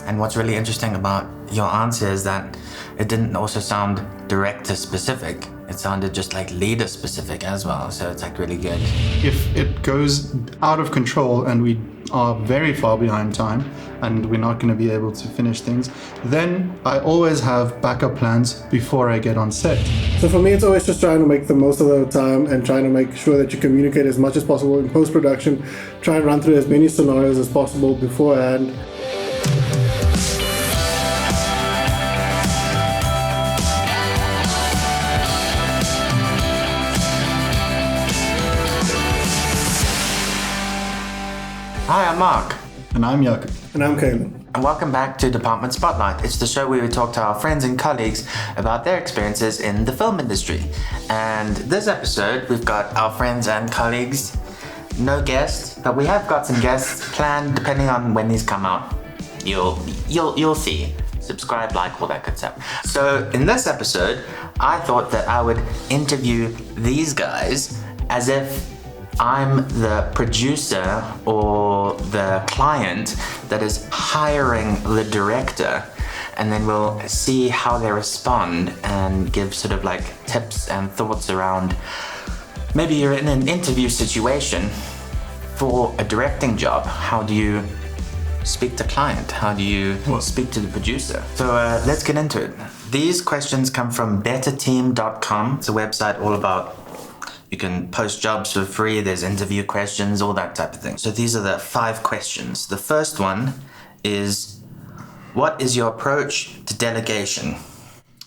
And what's really interesting about your answer is that it didn't also sound director specific. It sounded just like leader specific as well. So it's like really good. If it goes out of control and we are very far behind time and we're not going to be able to finish things, then I always have backup plans before I get on set. So for me, it's always just trying to make the most of the time and trying to make sure that you communicate as much as possible in post-production, try and run through as many scenarios as possible beforehand. Hi, I'm Mark. And I'm Jaco. And I'm Kyllian. And welcome back to Department Spotlight. It's the show where we talk to our friends and colleagues about their experiences in the film industry. And this episode, we've got our friends and colleagues, no guests, but we have got some guests planned depending on when these come out. You'll see. Subscribe, like, all that good stuff. So in this episode, I thought that I would interview these guys as if I'm the producer or the client that is hiring the director, and then we'll see how they respond and give sort of like tips and thoughts around maybe you're in an interview situation for a directing job. How do you speak to client? How do you speak to the producer? So let's get into it. These questions come from betterteam.com. It's a website all about you can post jobs for free, there's interview questions, all that type of thing. So these are the 5 questions. The first one is, what is your approach to delegation?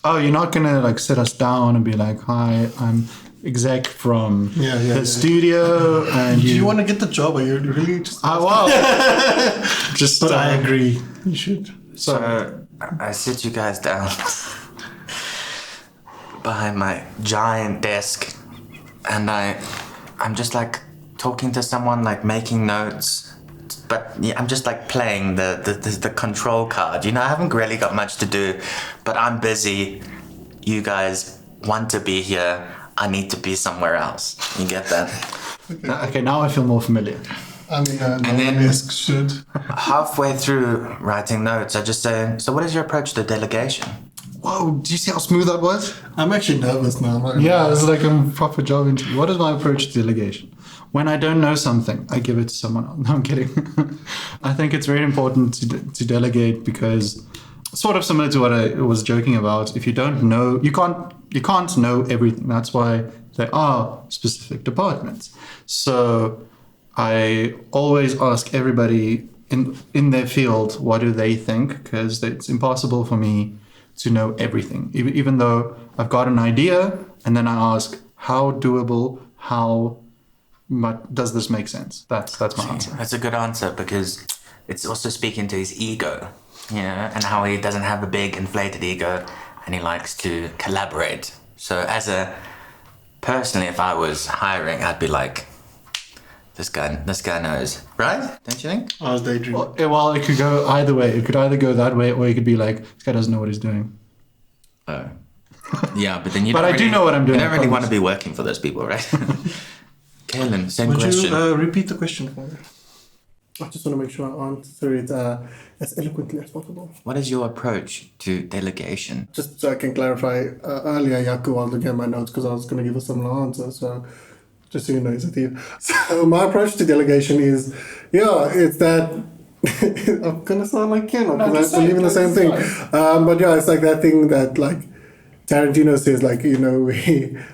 Oh, you're not going to like sit us down and be like, hi, I'm exec from the studio. And Do you want to get the job? Or you really just... Oh, wow. But I agree. You should. So I sit you guys down behind my giant desk, and I'm just like talking to someone, like making notes, but yeah, I'm just like playing the control card. You know, I haven't really got much to do, but I'm busy. You guys want to be here. I need to be somewhere else. You get that? Okay, now I feel more familiar. I mean, And then risk should. halfway through writing notes, I just say, so what is your approach to delegation? Whoa, do you see how smooth that was? I'm actually nervous now. Yeah, it's like a proper job interview. What is my approach to delegation? When I don't know something, I give it to someone else. No, I'm kidding. I think it's very important to delegate because, sort of similar to what I was joking about, if you don't know, you can't know everything. That's why there are specific departments. So I always ask everybody in their field, what do they think? Because it's impossible for me to know everything, even though I've got an idea, and then I ask, how doable, how much does this make sense? That's my answer. That's a good answer because it's also speaking to his ego, you know, and how he doesn't have a big inflated ego and he likes to collaborate. So personally, if I was hiring, I'd be like, this guy knows, right? Don't you think? I was daydreaming. Well, it could go either way. It could either go that way, or it could be like, this guy doesn't know what he's doing. Oh. Yeah, but then you But don't I do know what I'm doing, You don't I really want promise. to be working for those people, right? Kyllian, same Would question. you repeat the question for me? I just want to make sure I answer it as eloquently as possible. What is your approach to delegation? Just so I can clarify, earlier Jaco was looking at my notes because I was going to give a similar answer. So just so you know, he's a thief. So my approach to delegation is, it's that I'm going to sound like Ken because I believe in the same thing. But yeah, it's like that thing that like Tarantino says, like, you know,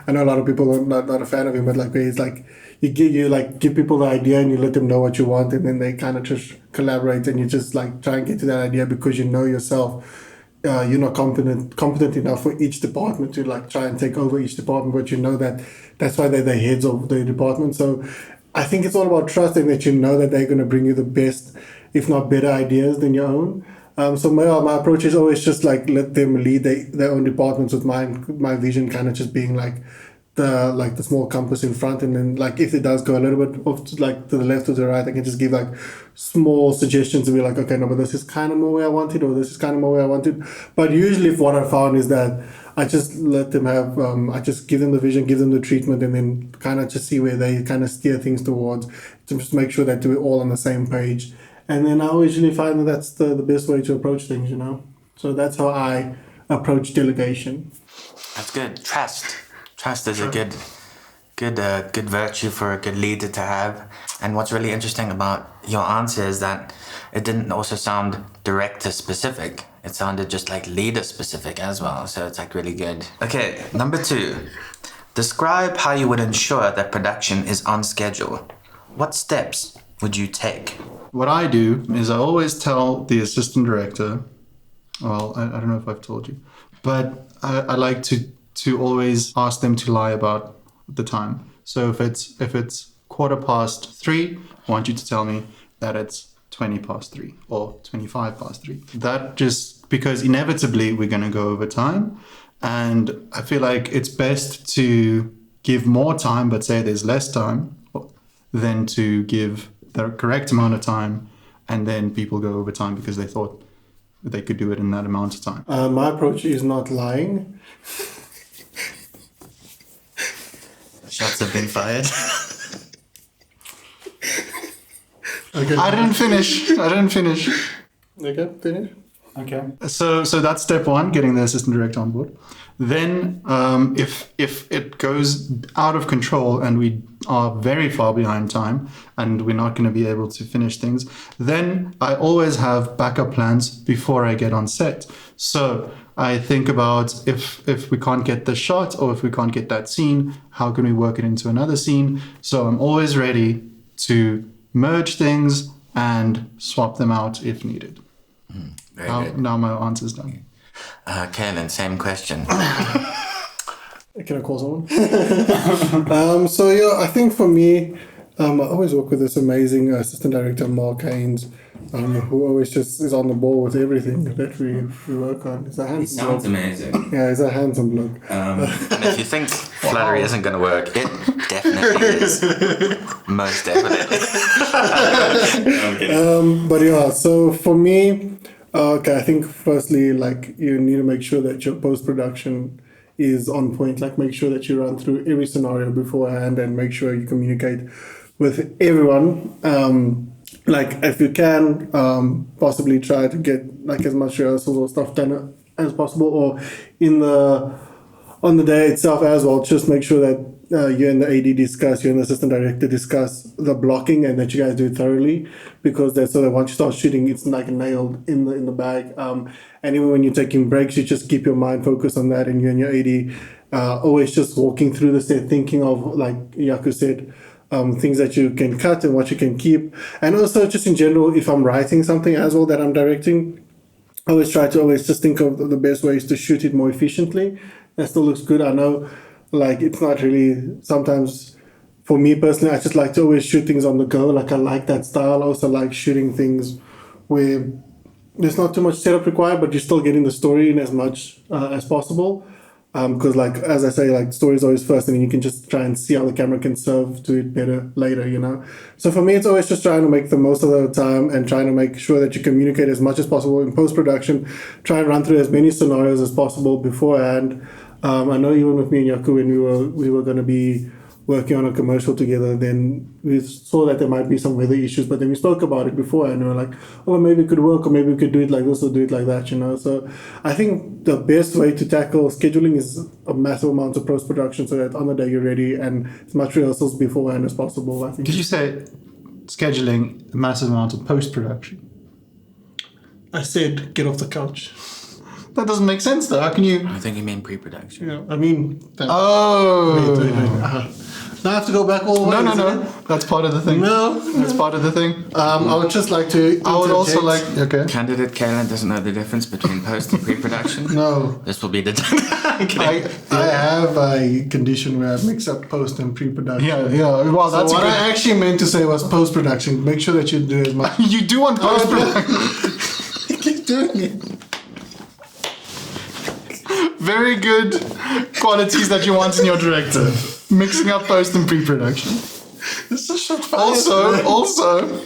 I know a lot of people are not a fan of him, but like where he's like, you give people the idea and you let them know what you want, and then they kind of just collaborate and you just like try and get to that idea because you know yourself you're not competent enough for each department to like try and take over each department, but you know that's why they're the heads of the department. So I think it's all about trusting that you know that they're going to bring you the best, if not better ideas than your own. So my approach is always just like let them lead their own departments, with my vision kind of just being like the small compass in front, and then like if it does go a little bit off to, like to the left or to the right, I can just give like small suggestions and be like, okay, no, but this is kind of more where I want it, or this is kind of more where I want it. But usually what I found is that I just let them have, I just give them the vision, give them the treatment, and then kind of just see where they kind of steer things towards, to just make sure that we're all on the same page And then I usually find that that's the best way to approach things, you know. So that's how I approach delegation. That's good. Trust is a good virtue for a good leader to have. And what's really interesting about your answer is that it didn't also sound director specific. It sounded just like leader specific as well. So it's like really good. Okay, number 2. Describe how you would ensure that production is on schedule. What steps would you take? What I do is I always tell the assistant director, well, I don't know if I've told you, but I like to always ask them to lie about the time. So if it's 3:15, I want you to tell me that it's 3:20 or 3:25. That just because inevitably we're going to go over time. And I feel like it's best to give more time, but say there's less time, than to give the correct amount of time and then people go over time because they thought they could do it in that amount of time. My approach is not lying. Shots have been fired. Okay. I didn't finish. Okay, finish. Okay. So that's step 1, getting the assistant director on board. Then if it goes out of control and we are very far behind time and we're not going to be able to finish things, then I always have backup plans before I get on set. So I think about if we can't get the shot or if we can't get that scene, how can we work it into another scene? So I'm always ready to merge things and swap them out if needed. Very good. Now my answer's done. Kyllian, same question. Can I call someone? So yeah, I think for me, I always work with this amazing assistant director, Mark Haynes, who always just is on the ball with everything that we work on. He's a handsome He sounds bloke. amazing. Yeah, he's a handsome bloke. And if you think flattery isn't going to work, it definitely is. Most definitely. I'm kidding. But yeah, so for me, I think firstly, like you need to make sure that your post-production is on point. Like make sure that you run through every scenario beforehand and make sure you communicate with everyone. Like if you can, possibly try to get like as much rehearsals or stuff done as possible, or on the day itself as well. Just make sure that you and the AD discuss, you and the assistant director discuss the blocking, and that you guys do it thoroughly, because that's so that once you start shooting, it's like nailed in the bag. And even when you're taking breaks, you just keep your mind focused on that, and you and your AD always just walking through the set, thinking of, like Jaco said, things that you can cut and what you can keep. And also just in general, if I'm writing something as well that I'm directing, I always try to always just think of the best ways to shoot it more efficiently. That still looks good. I know, like, it's not really, sometimes for me personally, I just like to always shoot things on the go. Like, I like that style. I also like shooting things where there's not too much setup required, but you're still getting the story in as much as possible. Because, like, as I say, like, story is always first, and then you can just try and see how the camera can serve to it better later, you know? So for me, it's always just trying to make the most of the time and trying to make sure that you communicate as much as possible in post-production. Try and run through as many scenarios as possible beforehand. I know even with me and Jaco, when we were going to be working on a commercial together, then we saw that there might be some weather issues, but then we spoke about it before, and we were like, oh, maybe it could work, or maybe we could do it like this or do it like that, you know? So I think the best way to tackle scheduling is a massive amount of post-production, so that on the day you're ready and as much rehearsals beforehand as possible, I think. Did you say scheduling a massive amount of post-production? I said, get off the couch. That doesn't make sense though. How can you... I think you mean pre-production. Yeah, I mean... Oh! Wait. Now I have to go back all the way. No. That's part of the thing. No. That's part of the thing. I would just like to... I would also like... interject. Okay. Candidate Kyllian doesn't know the difference between post and pre-production. No. This will be the... I have a condition where I mix up post and pre-production. Yeah. Well, So that's what a good... I actually meant to say was post-production. Make sure that you do as much. You do want post-production. Keep doing it. Very good qualities that you want in your director. Mixing up post and pre-production. This is so Also,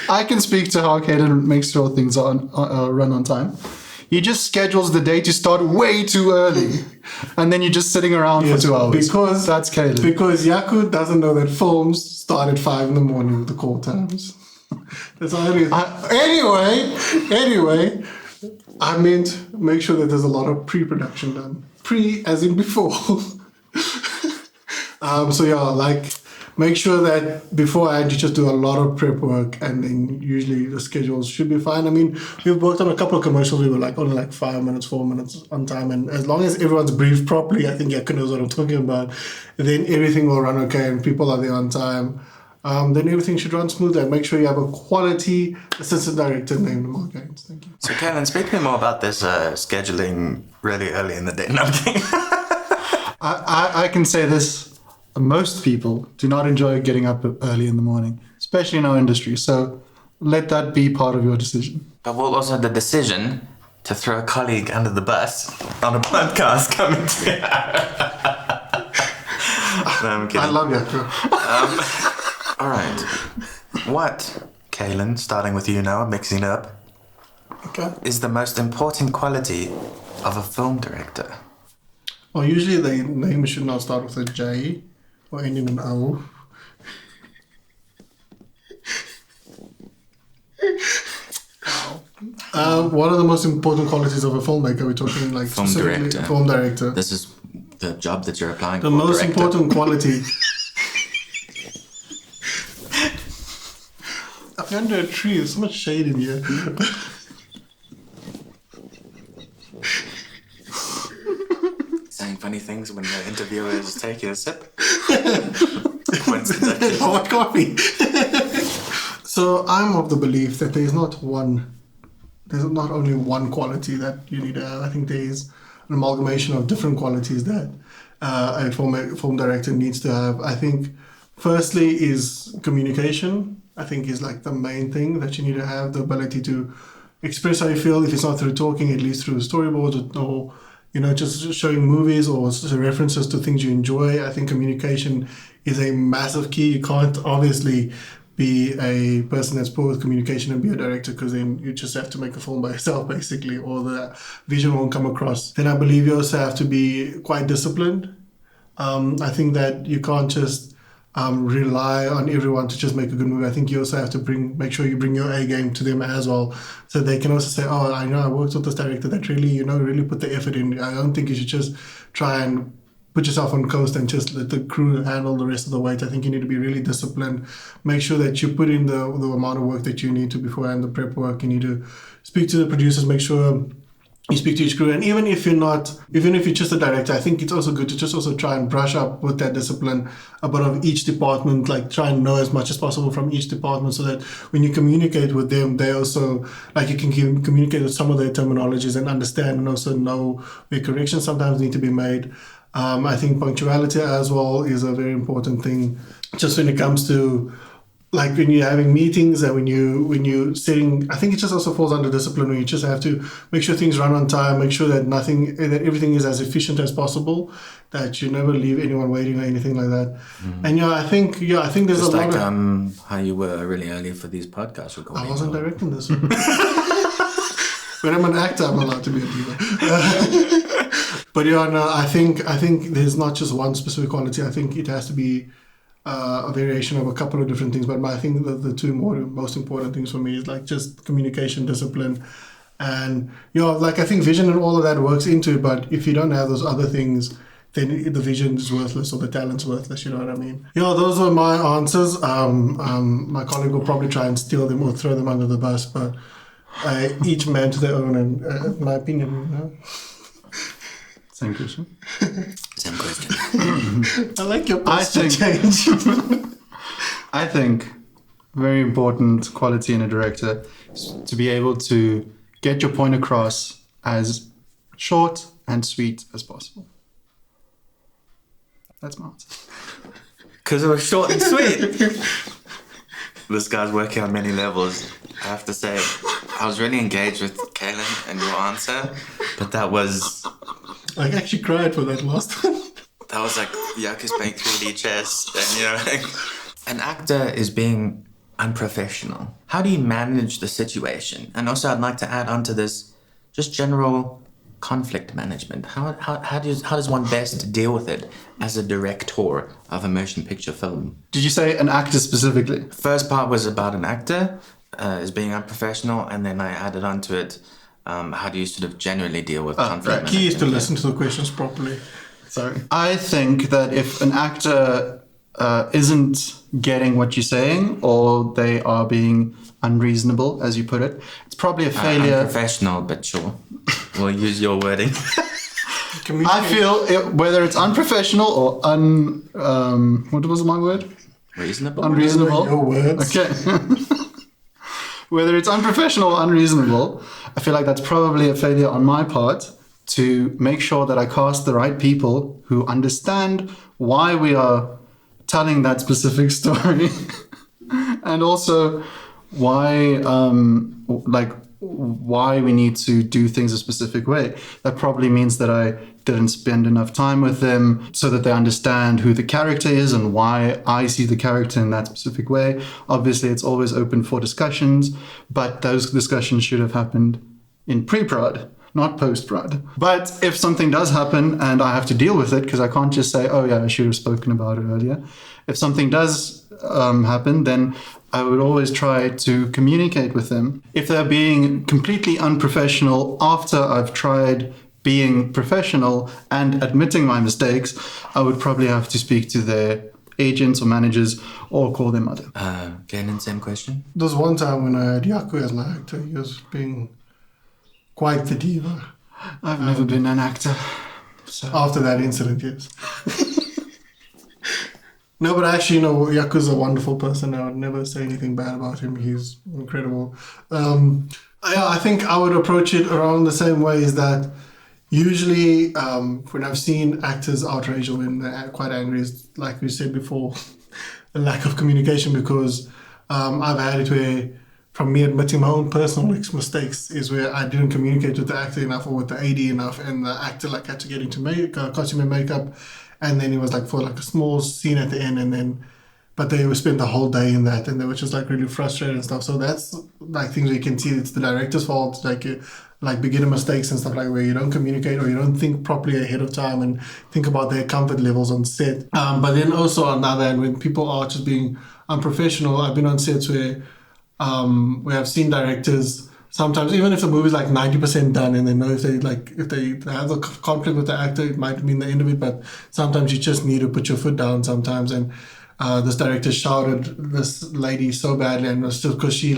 I can speak to how Kyllian makes sure things run on time. He just schedules the day to start way too early, and then you're just sitting around for 2 hours. Because that's Kyllian. Because Jaco doesn't know that films start at 5 in the morning with the call times. That's all it is. Anyway, I meant make sure that there's a lot of pre-production done. Pre as in before. So yeah, like make sure that beforehand you just do a lot of prep work, and then usually the schedules should be fine. I mean, we've worked on a couple of commercials. We were like only like 5 minutes, 4 minutes on time, and as long as everyone's briefed properly, I think Jaco knows what I'm talking about. Then everything will run okay, and people are there on time. Then everything should run smoothly. And make sure you have a quality assistant director named Mark Gaines. Thank you. So, Kyllian, speak to me more about this scheduling really early in the day. No, I'm kidding. I can say this. Most people do not enjoy getting up early in the morning, especially in our industry. So let that be part of your decision. But we'll also have the decision to throw a colleague under the bus on a podcast coming to you. No, I'm kidding. I love Jaco. All right. What, Kyllian, starting with you now, mixing up, Okay. is the most important quality of a film director? Well, usually the name should not start with a J or end in an O. What are the most important qualities of a filmmaker? We're talking like Film specifically director. film director. This is the job that you're applying The for. most director. important quality. I'm under a tree. There's so much shade in here. Saying funny things when the interviewer is taking a sip. Hot coffee. So I'm of the belief that there's not only one quality that you need to have. I think there's an amalgamation of different qualities that a film director needs to have. I think firstly is communication. I think is like the main thing that you need to have, the ability to express how you feel, if it's not through talking, at least through storyboards or just showing movies or references to things you enjoy. I think communication is a massive key. You can't obviously be a person that's poor with communication and be a director, because then you just have to make a film by yourself basically, or the vision won't come across. Then I believe you also have to be quite disciplined. I think that you can't just rely on everyone to just make a good movie. I think you also have to make sure you bring your A game to them as well, so they can also say, oh, I know I worked with this director that really put the effort in. I don't think you should just try and put yourself on coast and just let the crew handle the rest of the weight. I think you need to be really disciplined. Make sure that you put in the amount of work that you need to beforehand, the prep work. You need to speak to the producers, make sure you speak to each crew. And even if you're just a director, I think it's also good to just also try and brush up with that discipline a bit of each department, like try and know as much as possible from each department, so that when you communicate with them, they also, like, you can communicate with some of their terminologies and understand, and also know where corrections sometimes need to be made. I think punctuality as well is a very important thing, just when it comes to, like, when you're having meetings and when you sitting. I think it just also falls under discipline, where you just have to make sure things run on time, make sure that everything is as efficient as possible, that you never leave anyone waiting or anything like that. And I think there's Just a like lot of. how you were really early for these podcast recordings. I wasn't directing this one. When I'm an actor, I'm allowed to be a diva. But I think there's not just one specific quality. I think it has to be a variation of a couple of different things. But I think the two most important things for me is like just communication, discipline, and like, I think vision and all of that works into it. But if you don't have those other things, then the vision is worthless or the talent's worthless. You know what I mean? Those were my answers. My colleague will probably try and steal them or throw them under the bus, but each man to their own. And in my opinion, Same question. Same question. I like your posture change. I think very important quality in a director is to be able to get your point across as short and sweet as possible. That's my answer. Because it was short and sweet. This guy's working on many levels. I have to say, I was really engaged with Kyllian and your answer, but that was... I actually cried for that last one. That was like Jaco's playing 3D chess, and an actor is being unprofessional. How do you manage the situation? And also, I'd like to add onto this just general conflict management? How does one best deal with it as a director of a motion picture film? Did you say an actor specifically? First part was about an actor as being unprofessional, and then I added onto it, how do you sort of generally deal with conflict The management? key is to listen to the questions properly. Sorry. I think that if an actor isn't getting what you're saying, or they are being unreasonable, as you put it, it's probably a failure. Unprofessional, but sure. We'll use your wording. I feel whether it's unprofessional or what was my word? Reasonable? Unreasonable. Your words. Okay. Whether it's unprofessional or unreasonable, I feel like that's probably a failure on my part to make sure that I cast the right people who understand why we are telling that specific story and also why we need to do things a specific way. That probably means that I didn't spend enough time with them so that they understand who the character is and why I see the character in that specific way. Obviously, it's always open for discussions, but those discussions should have happened in pre-prod, not post-prod. But if something does happen and I have to deal with it, because I can't just say, oh yeah, I should have spoken about it earlier. If something does happen, then I would always try to communicate with them. If they're being completely unprofessional after I've tried being professional and admitting my mistakes, I would probably have to speak to their agents or managers or call their mother. Kyllian, same question? There was one time when I had Jaco as my actor. He was being quite the diva. I've never been an actor. So. After that incident, yes. No, but actually, Jaco's a wonderful person. I would never say anything bad about him. He's incredible. I think I would approach it around the same way, is that usually when I've seen actors outrage or when they're quite angry, is like we said before, a lack of communication, because I've had it where, from me admitting my own personal mistakes, is where I didn't communicate with the actor enough or with the AD enough, and the actor had to get into costume and makeup, and then it was for a small scene at the end, and then but they would spend the whole day in that, and they were just really frustrated and stuff. So that's things where you can see it's the director's fault, beginner mistakes and stuff, where you don't communicate or you don't think properly ahead of time and think about their comfort levels on set. But then also on the other hand, when people are just being unprofessional, I've been on sets where I've seen directors sometimes, even if the movie's 90% done, and they know if they have a conflict with the actor, it might mean the end of it, but sometimes you just need to put your foot down sometimes. And this director shouted this lady so badly, and it was just because she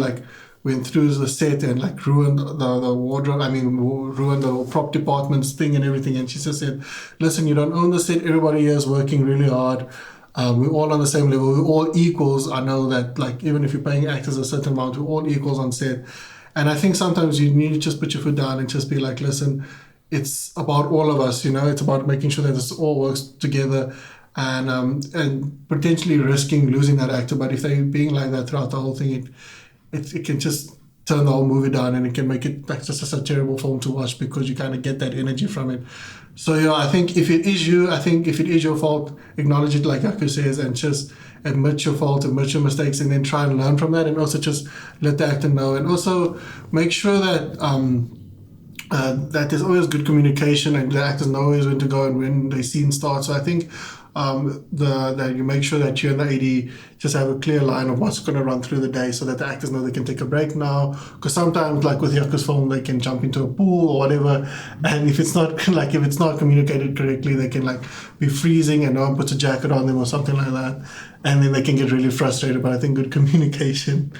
went through the set and ruined the wardrobe, ruined the prop department's thing and everything. And she just said, listen, you don't own the set, everybody here is working really hard. We're all on the same level, we're all equals. I know that even if you're paying actors a certain amount, we're all equals on set. And I think sometimes you need to just put your foot down and just be listen, it's about all of us, it's about making sure that this all works together, and potentially risking losing that actor. But if they're being like that throughout the whole thing, it can just turn the whole movie down, and it can make it just a terrible film to watch, because you kind of get that energy from it. So I think if it is your fault, acknowledge it like Jaco says, and just admit your fault, admit your mistakes, and then try and learn from that, and also just let the actor know, and also make sure that that there's always good communication, and the actors know always when to go and when the scene starts. So I think that you make sure that you and the AD just have a clear line of what's going to run through the day, so that the actors know they can take a break now. Because sometimes, with Jaco's film, they can jump into a pool or whatever, and if it's not if it's not communicated correctly, they can be freezing and no one puts a jacket on them or something like that, and then they can get really frustrated. But I think good communication.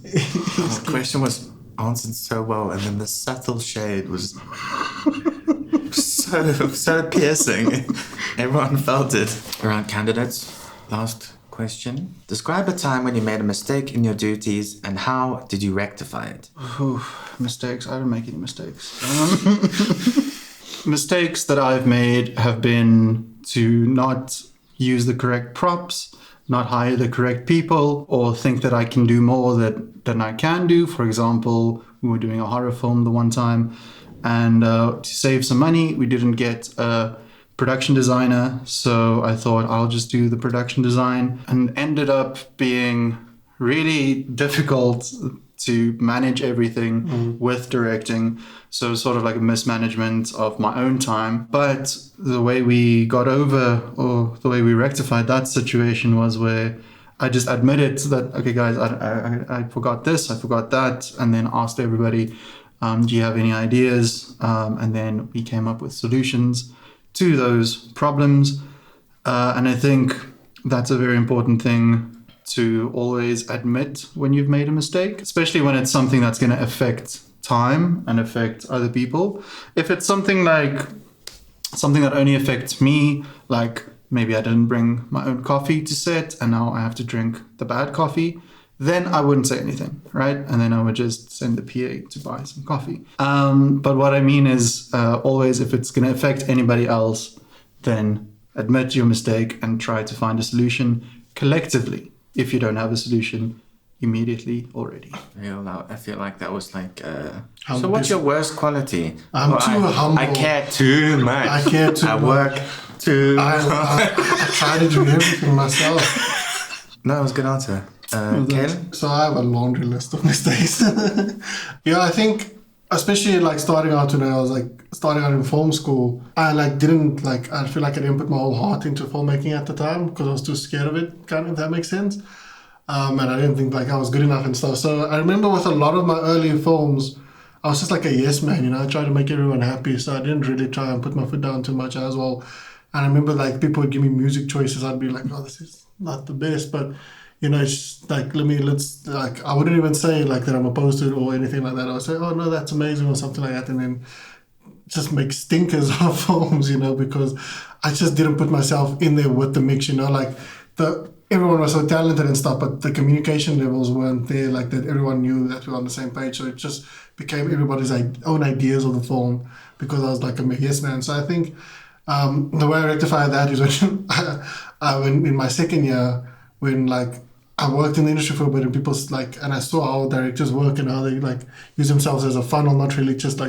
The question was answered so well, and then the subtle shade was so piercing. Everyone felt it. Around candidates, last question. Describe a time when you made a mistake in your duties, and how did you rectify it? Mistakes. I don't make any mistakes. Mistakes that I've made have been to not use the correct props, not hire the correct people, or think that I can do more than I can do. For example, we were doing a horror film the one time, and to save some money, we didn't get a production designer, so I thought I'll just do the production design, and ended up being really difficult to manage everything with directing. So sort of like a mismanagement of my own time. But the way we got over, or the way we rectified that situation, was where I just admitted that, okay, guys, I forgot this, I forgot that, and then asked everybody, do you have any ideas? And then we came up with solutions to those problems. And I think that's a very important thing to always admit when you've made a mistake, especially when it's something that's going to affect time and affect other people. If it's something that only affects me, like maybe I didn't bring my own coffee to set and now I have to drink the bad coffee, then I wouldn't say anything, right? And then I would just send the PA to buy some coffee. But what I mean is always, if it's going to affect anybody else, then admit your mistake and try to find a solution collectively if you don't have a solution immediately already. I feel like that was like... I'm so what's your worst quality? I'm too humble. I care too much. I care too much. I work too I try to do everything myself. No, it was a good answer. Kyllian? So I have a laundry list of mistakes. Yeah, I think, especially like starting out when I was like starting out in film school, I feel like I didn't put my whole heart into filmmaking at the time because I was too scared of it, kind of, if that makes sense. And I didn't think like I was good enough and stuff. So I remember with a lot of my early films, I was just like a yes man, you know, I tried to make everyone happy. So I didn't really try and put my foot down too much as well. And I remember like people would give me music choices. I'd be like, oh, this is not the best, but you know, it's like, I wouldn't even say like that I'm opposed to it or anything like that. I would say, oh no, that's amazing or something like that. And then just make stinkers of films, you know, because I just didn't put myself in there with the mix, you know, like everyone was so talented and stuff, but the communication levels weren't there, like that everyone knew that we were on the same page. So it just became everybody's own ideas of the film because I was like a yes man. So I think the way I rectify that is when in my second year, when like I worked in the industry for a bit and people's like, and I saw how directors work and how they like use themselves as a funnel, not really just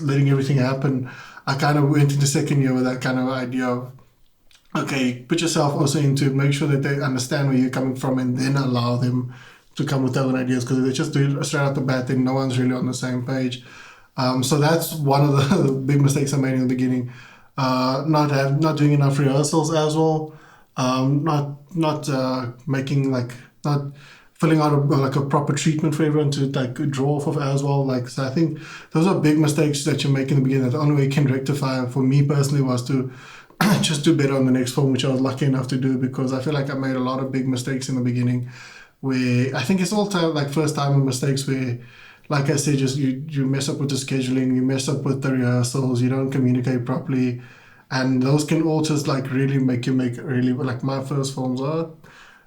letting everything happen. I kind of went into second year with that kind of idea of, okay, put yourself also into it, make sure that they understand where you're coming from and then allow them to come with their own ideas, because if they just do it straight out the bat, then no one's really on the same page. So that's one of the big mistakes I made in the beginning. Not doing enough rehearsals as well. Not filling out a proper treatment for everyone to like draw off of as well. Like, so I think those are big mistakes that you make in the beginning. That the only way you can rectify, for me personally, was to just do better on the next film, which I was lucky enough to do, because I feel like I made a lot of big mistakes in the beginning, where I think it's all like first time mistakes where, like I said, just you mess up with the scheduling, you mess up with the rehearsals, you don't communicate properly, and those can all just like really make really, like my first films are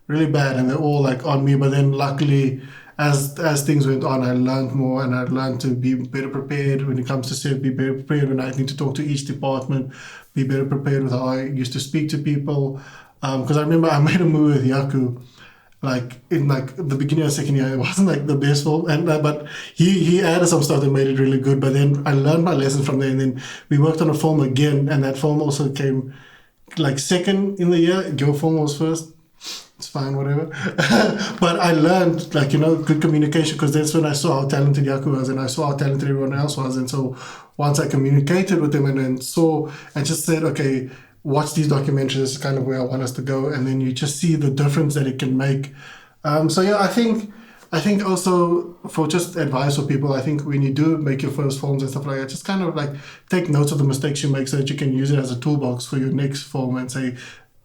really bad and they're all like on me. But then luckily, as things went on, I learned more and I learned to be better prepared when it comes to set, be better prepared when I need to talk to each department, be better prepared with how I used to speak to people. Because I remember I made a movie with Jaco, like in like the beginning of the second year. It wasn't like the best film, but he added some stuff that made it really good. But then I learned my lesson from there, and then we worked on a film again, and that film also came like second in the year. Your film was first. It's fine, whatever. But I learned, like, you know, good communication, because that's when I saw how talented Jaco was and I saw how talented everyone else was. And so once I communicated with them and then I just said, okay, watch these documentaries, this is kind of where I want us to go. And then you just see the difference that it can make. So yeah, I think also for just advice for people, I think when you do make your first films and stuff like that, just kind of like take notes of the mistakes you make so that you can use it as a toolbox for your next film and say,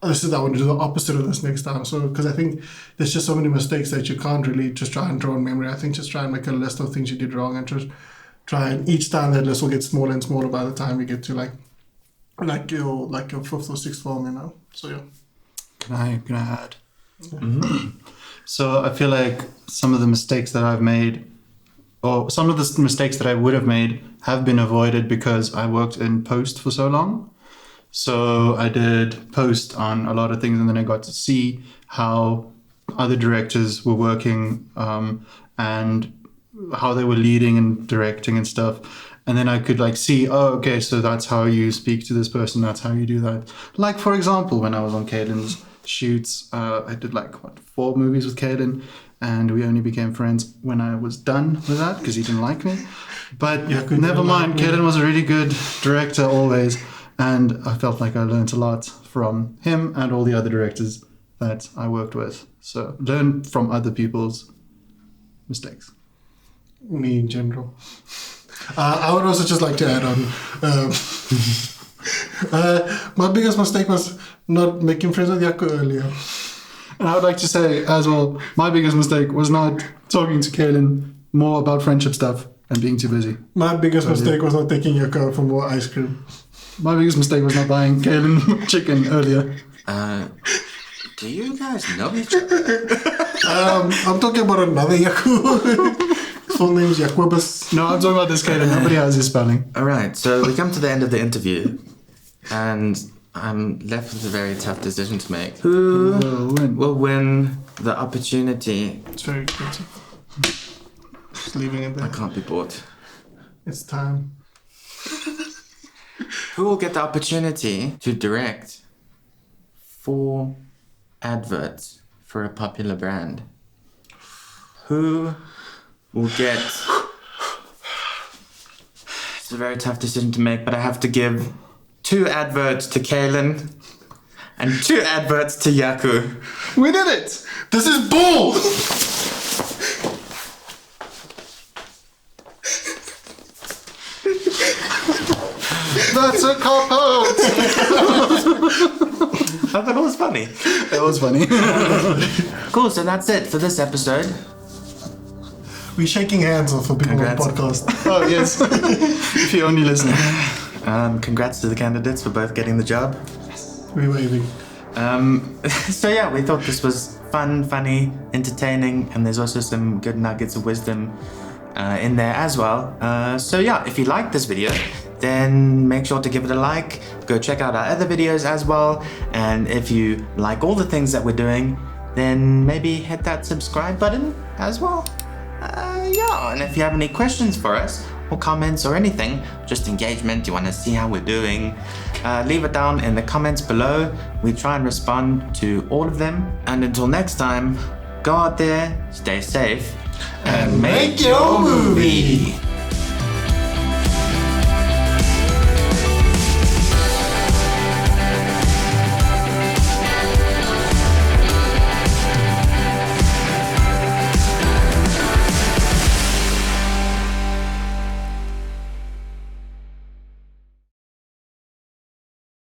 I want to do the opposite of this next time. So, because I think there's just so many mistakes that you can't really just try and draw in memory. I think just try and make a list of things you did wrong and just try, and each time that list will get smaller and smaller by the time you get to like your fifth or sixth film, you know. So yeah. Can I add? Yeah. Mm-hmm. So I feel like some of the mistakes that I've made, or some of the mistakes that I would have made, have been avoided because I worked in post for so long. So I did post on a lot of things, and then I got to see how other directors were working and how they were leading and directing and stuff. And then I could like see, oh, okay, so that's how you speak to this person. That's how you do that. Like, for example, when I was on Kyllian's shoots, I did 4 movies with Kyllian. and we only became friends when I was done with that because he didn't like me. But Jaco never didn't mind, like me. Kyllian was a really good director always, and I felt like I learned a lot from him and all the other directors that I worked with. So learn from other people's mistakes. Me in general. I would also just like to add on. My biggest mistake was not making friends with Jaco earlier. And I would like to say as well, my biggest mistake was not talking to Kyllian more about friendship stuff and being too busy. My biggest mistake was not taking Jaco out for more ice cream. My biggest mistake was not buying Kyllian chicken earlier. Do you guys know each other? I'm talking about another Jaco. His full name is Jacobus. No, I'm talking about this Kyllian. Nobody has his spelling. All right, so we come to the end of the interview, and I'm left with a very tough decision to make. Who will win the opportunity? It's very expensive. Just leaving it there. I can't be bought. It's time. Who will get the opportunity to direct 4 adverts for a popular brand? Who will get... It's a very tough decision to make, but I have to give 2 adverts to Kyllian and 2 adverts to Jaco. We did it! This is bull! That's a cop out! I thought it was funny. That was funny. Cool, so that's it for this episode. We're shaking hands for people on the Congrats. podcast. Oh, yes. If you're only listening. Congrats to the candidates for both getting the job. We're waving. So yeah, we thought this was fun, funny, entertaining, and there's also some good nuggets of wisdom in there as well. So yeah, if you like this video, then make sure to give it a like. Go check out our other videos as well. And if you like all the things that we're doing, then maybe hit that subscribe button as well. Yeah, and if you have any questions for us, or comments or anything, just engagement, you want to see how we're doing, leave it down in the comments below. We try and respond to all of them. And until next time, go out there, stay safe, and make your movie!